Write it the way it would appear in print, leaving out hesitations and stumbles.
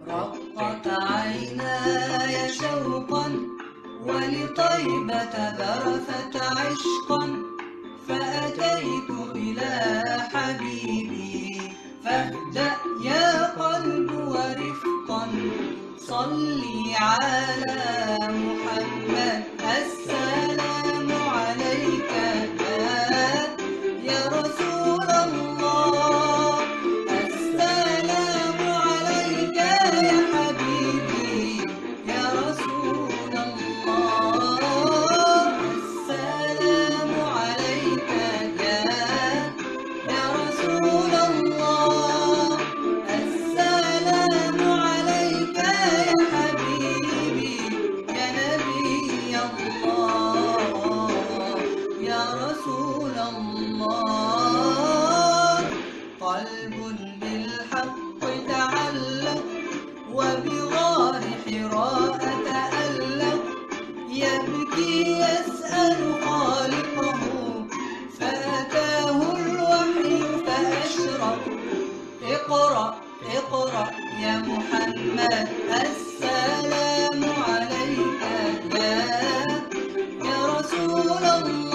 رقت عيناي شوقا ولطيبة ذرفت عشقا، فأتيت إلى حبيبي فاهدأ يا قلب ورفقا. صلي على محمد السلام عليك يا رسول الله، السلام عليك يا حبيبي يا رسول الله، السلام عليك يا رسول الله، السلام عليك يا حبيبي يا نبي الله يا رسول الله. قلب بالحق تعلق وبغار حراء تألق، يبكي يسأل خالقه فأتاه الوحي فأشرق. اقرأ اقرأ يا محمد السلام عليك يا رسول الله.